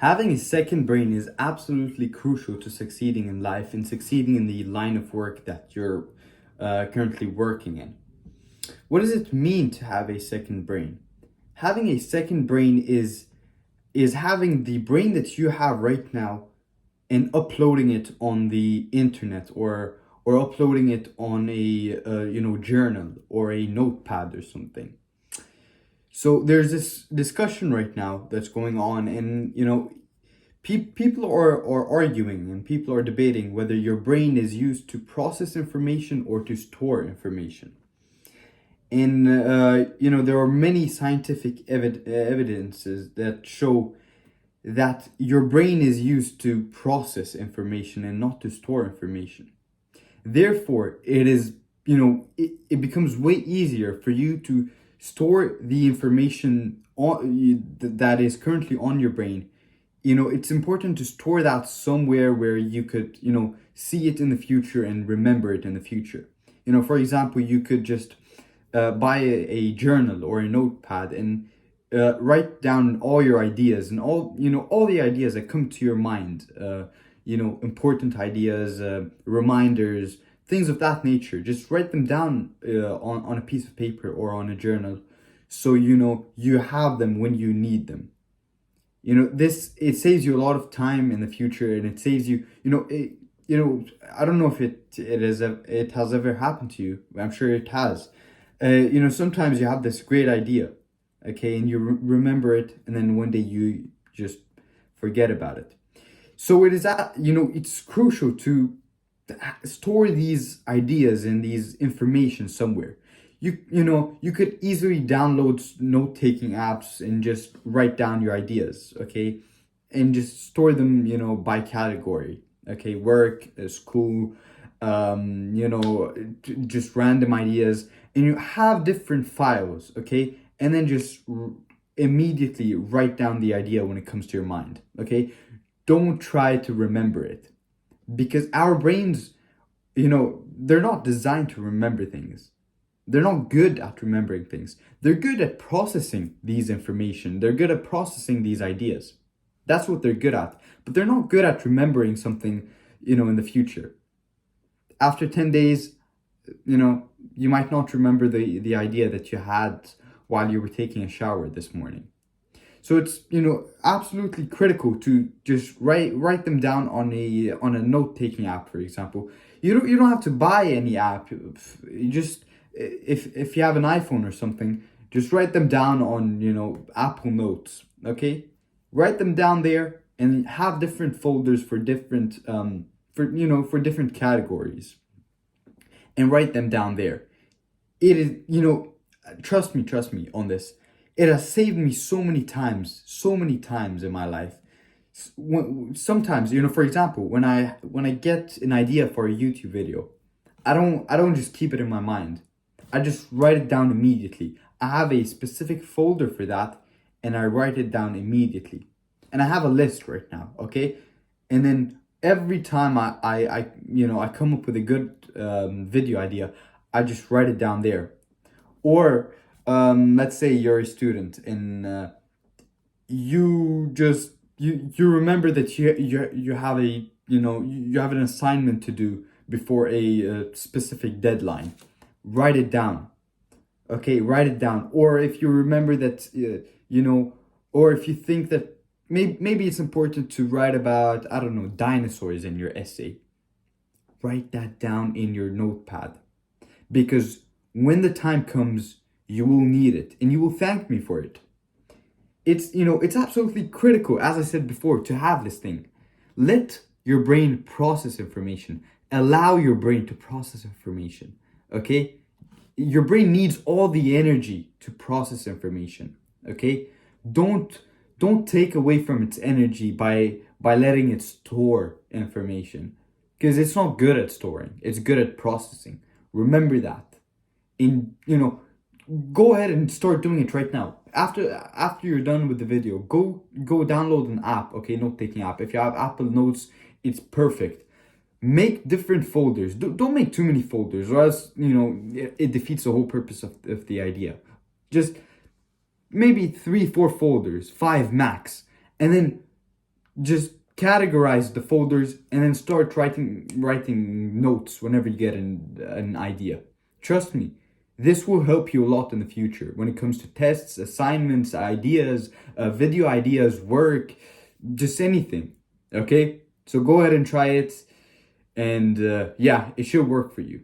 Having a second brain is absolutely crucial to succeeding in life and succeeding in the line of work that you're currently working in. What does it mean to have a second brain? Having a second brain is having the brain that you have right now and uploading it on the internet or uploading it on a journal or a notepad or something. So there's this discussion right now that's going on, and people are arguing and people are debating whether your brain is used to process information or to store information. And there are many scientific evidences that show that your brain is used to process information and not to store information. Therefore, it becomes way easier for you to store the information that is currently on your brain. It's important to store that somewhere where you could, see it in the future and remember it in the future. For example, you could just buy a journal or a notepad and write down all your ideas and all the ideas that come to your mind. Important ideas, reminders, things of that nature. Just write them down on a piece of paper or on a journal, so you have them when you need them. It saves you a lot of time in the future, and it saves you. I don't know if it has ever happened to you. I'm sure it has. Sometimes you have this great idea, okay, and you remember it, and then one day you just forget about it. So it's crucial to store these ideas and these information somewhere. You could easily download note-taking apps and just write down your ideas, okay, and just store them, by category, okay, work, school, just random ideas, and you have different files, okay, and then just immediately write down the idea when it comes to your mind, okay. Don't try to remember it, because our brains, they're not designed to remember things. They're not good at remembering things. They're good at processing these information. They're good at processing these ideas. That's what they're good at. But they're not good at remembering something, in the future. After 10 days, you might not remember the idea that you had while you were taking a shower this morning. So it's absolutely critical to just write them down on a note-taking app, for example. You don't have to buy any app. You just if you have an iPhone or something, just write them down on Apple Notes. Okay, write them down there and have different folders for different for different categories, and write them down there. It is trust me on this. It has saved me so many times in my life. Sometimes, for example, when I get an idea for a YouTube video, I don't just keep it in my mind. I just write it down immediately. I have a specific folder for that, and I write it down immediately. And I have a list right now, okay? And then every time I come up with a good video idea, I just write it down there. Or let's say you're a student and you remember that you have you have an assignment to do before a specific deadline. Write it down. Okay, write it down. Or if you remember that or if you think that maybe it's important to write about, I don't know, dinosaurs in your essay, write that down in your notepad, because when the time comes, you will need it and you will thank me for it. It's absolutely critical, as I said before, to have this thing. Let your brain process information. Allow your brain to process information. Okay? Your brain needs all the energy to process information. Okay? Don't take away from its energy by letting it store information, because it's not good at storing. It's good at processing. Remember that. Go ahead and start doing it right now. After you're done with the video, go download an app, okay, note-taking app. If you have Apple Notes, it's perfect. Make different folders. Don't make too many folders, or else it defeats the whole purpose of the idea. Just maybe 3-4 folders, 5 max, and then Just categorize the folders and then start writing notes whenever you get an idea. Trust me, this will help you a lot in the future when it comes to tests, assignments, ideas, video ideas, work, just anything. Okay? So go ahead and try it, and yeah, it should work for you.